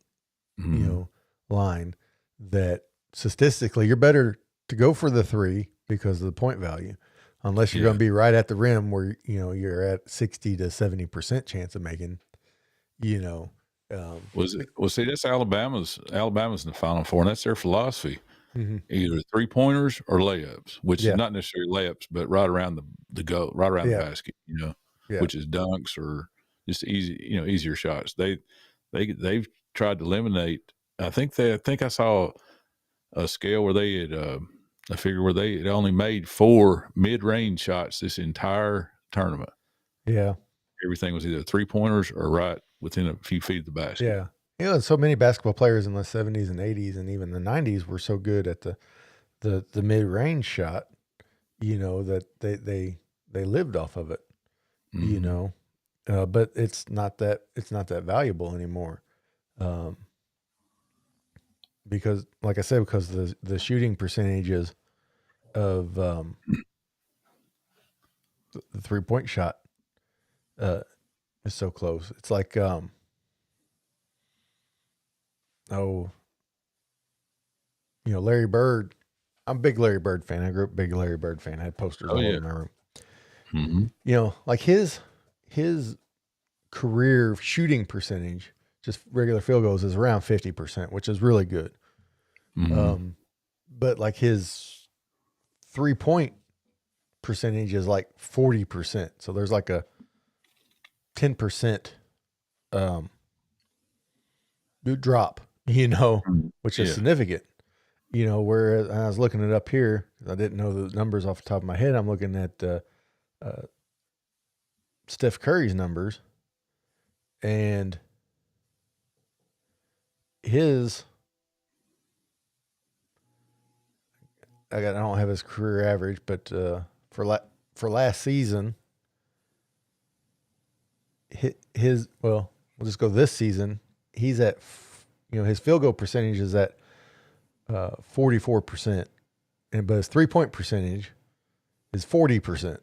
line that statistically you're better to go for the 3 because of the point value, unless you're going to be right at the rim where, you're at 60 to 70% chance of making, see, that's Alabama's in the Final Four, and that's their philosophy. Mm-hmm. Either 3-pointers or layups, which is not necessarily layups, but right around the goal, right around the basket, which is dunks or just easy, easier shots. They've tried to eliminate. I think I saw a scale where they had a figure where they had only made 4 mid-range shots this entire tournament. Yeah, everything was either 3-pointers or right within a few feet of the basket. Yeah. So many basketball players in the 70s and 80s and even the 90s were so good at the mid-range shot, that they lived off of it, but it's not that valuable anymore. Because like I said, because the shooting percentages of the 3-point shot is so close. It's like Larry Bird. I'm a big Larry Bird fan. I grew up a big Larry Bird fan. I had posters all over my room. Like his career shooting percentage, just regular field goals, is around 50%, which is really good. But like his 3-point percentage is like 40%. So there's like a 10% drop, which is significant. Whereas I was looking it up here, I didn't know the numbers off the top of my head. I'm looking at Steph Curry's numbers, and I don't have his career average, but for last season, we'll just go this season. He's at, his field goal percentage is at 44%, but his 3-point percentage is 40%.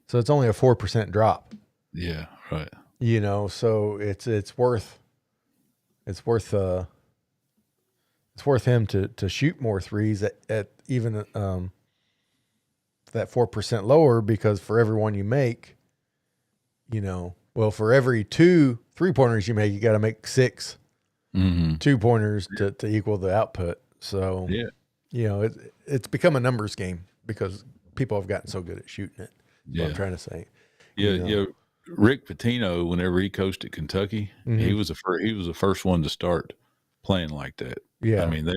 So it's only a 4% drop. Yeah, right. So it's worth him to shoot more threes at even that 4% lower, because for every one you make, for every 2 3-pointers you make, you got to make 6 2-pointers to equal the output. So, it's become a numbers game because people have gotten so good at shooting it. That's what I'm trying to say. Yeah. Rick Pitino, whenever he coached at Kentucky, he was the first one to start playing like that. Yeah. I mean, they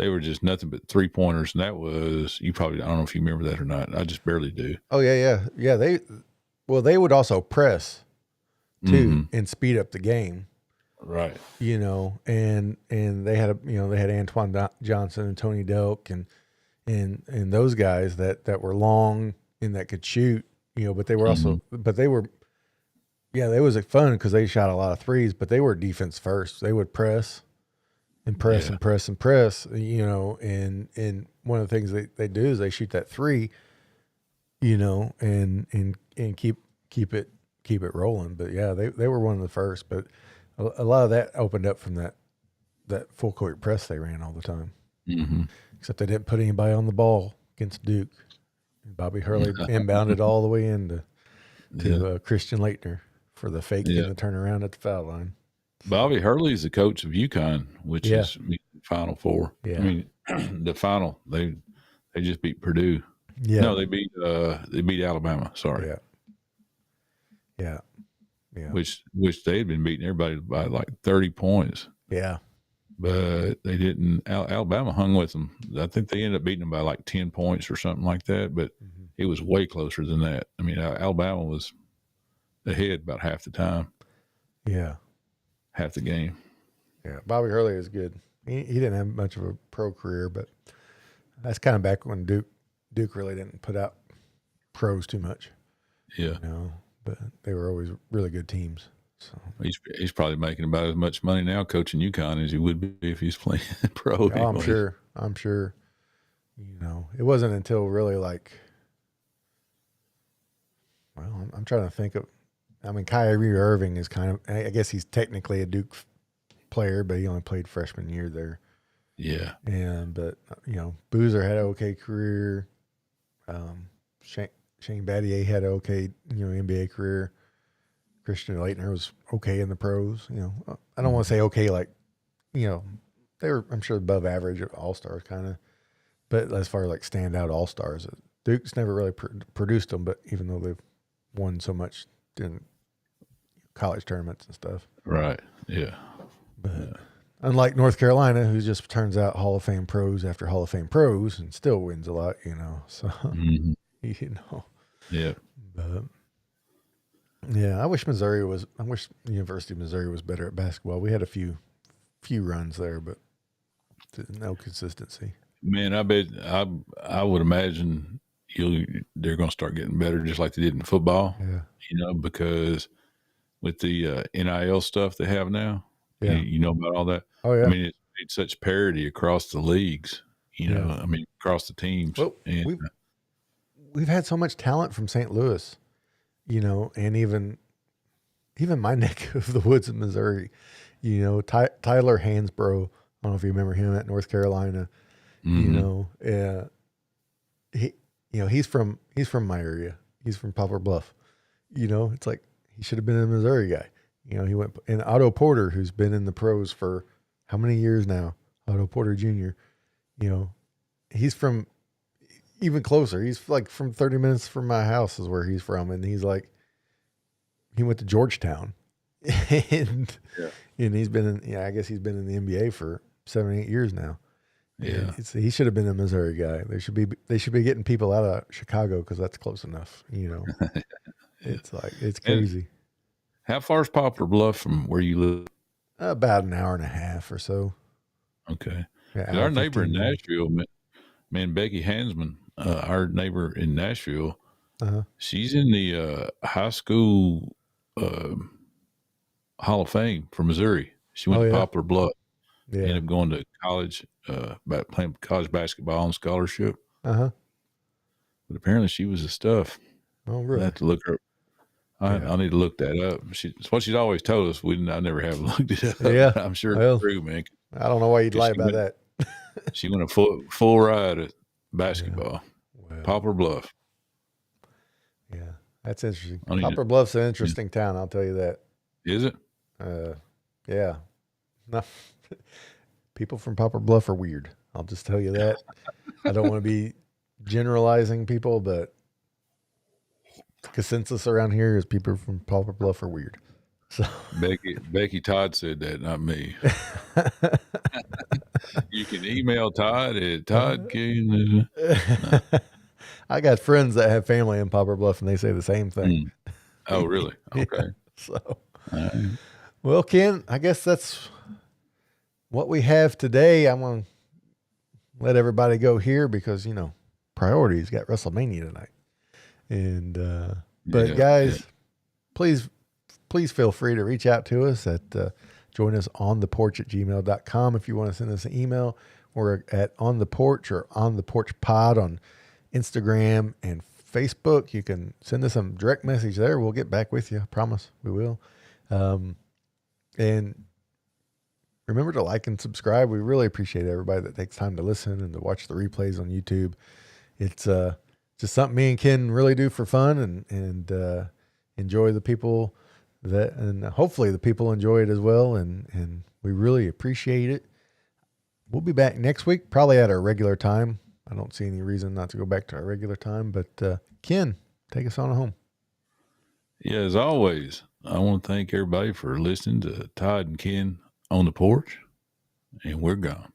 were just nothing but 3-pointers, and that was, I don't know if you remember that or not. I just barely do. Oh yeah. They would also press too and speed up the game. Right. And they had Antoine Johnson and Tony Delk and those guys that were long and that could shoot, but they were also, it was fun because they shot a lot of threes, but they were defense first. They would press and press and press and press, and one of the things they do is they shoot that 3, and keep it rolling. But yeah, they were one of the first, but a lot of that opened up from that full court press they ran all the time. Except they didn't put anybody on the ball against Duke. Bobby Hurley inbounded all the way into Christian Leitner for the fake and the turnaround at the foul line. Bobby Hurley is the coach of UConn, which is Final Four. Yeah. I mean, the final they just beat Purdue. Yeah. No, they beat Alabama. Sorry. Yeah. Which they had been beating everybody by like 30 points. Yeah. But they didn't. Alabama hung with them. I think they ended up beating them by like 10 points or something like that. But it was way closer than that. I mean, Alabama was ahead about half the time. Yeah. Half the game. Yeah. Bobby Hurley is good. He didn't have much of a pro career, but that's kind of back when Duke really didn't put out pros too much. Yeah. But they were always really good teams. So he's probably making about as much money now coaching UConn as he would be if he's playing pro. Oh, I'm sure. It wasn't until really I'm trying to think of. I mean, Kyrie Irving is kind of. I guess he's technically a Duke player, but he only played freshman year there. Yeah. But Boozer had an okay career. Shane Battier had an okay NBA career. Christian Leitner was okay in the pros. I don't want to say okay they were, I'm sure, above average all-stars kind of. But as far as standout all-stars, Duke's never really produced them, but even though they've won so much in college tournaments and stuff. Right, yeah. But unlike North Carolina, who just turns out Hall of Fame pros after Hall of Fame pros and still wins a lot, so, Yeah. But, yeah, I wish University of Missouri was better at basketball. We had a few runs there, but no consistency. Man, I bet I would imagine they're going to start getting better, just like they did in football. Yeah. Because with the NIL stuff they have now, you know about all that. Oh yeah. I mean, it's made such parity across the leagues. I mean, across the teams. Well, and we've had so much talent from St. Louis, and even my neck of the woods in Missouri, Tyler Hansbrough. I don't know if you remember him at North Carolina. He he's from my area. He's from Poplar Bluff. It's like he should have been a Missouri guy. He went, and Otto Porter, who's been in the pros for how many years now? Otto Porter Jr. He's from even closer. He's like from 30 minutes from my house is where he's from. And he's like, he went to Georgetown and he's been in, I guess he's been in the NBA for 7-8 years now. Yeah. He should have been a Missouri guy. They should be getting people out of Chicago because that's close enough. It's like, it's crazy. And how far is Poplar Bluff from where you live? About an hour and a half or so. Okay. Yeah, our neighbor in Nashville, man, Becky Hansman, our neighbor in Nashville, she's in the high school Hall of Fame for Missouri. She went to Poplar Bluff. Yeah. Ended up going to college, playing college basketball on scholarship. But apparently she was the stuff. Oh, really? I have to look her up. I need to look that up. It's what she's always told us. I never have looked it up. Yeah. I'm sure it's true, man. I don't know why you'd lie about that. She went a full ride at basketball. Yeah. Wow. Poplar Bluff. Yeah, that's interesting. Poplar Bluff's an interesting town, I'll tell you that. Is it? Yeah. No. People from Poplar Bluff are weird. I'll just tell you that. I don't want to be generalizing people, but the consensus around here is people from Poplar Bluff are weird. So Becky Todd said that, not me. You can email Todd at Todd. I got friends that have family in Poplar Bluff, and they say the same thing. Oh, really? Okay. So, well, Ken, I guess that's what we have today. I'm going to let everybody go here because, priorities. Got WrestleMania tonight. And, but guys, please feel free to reach out to us at, join us on the porch at gmail.com. If you want to send us an email, we're at On the Porch or On the Porch Pod on Instagram and Facebook. You can send us some direct message there. We'll get back with you. I promise we will. And remember to like and subscribe. We really appreciate everybody that takes time to listen and to watch the replays on YouTube. It's, just something me and Ken really do for fun and enjoy the people and hopefully the people enjoy it as well. And we really appreciate it. We'll be back next week, probably at our regular time. I don't see any reason not to go back to our regular time, but Ken, take us on home. Yeah, as always, I want to thank everybody for listening to Todd and Ken on the Porch, and we're gone.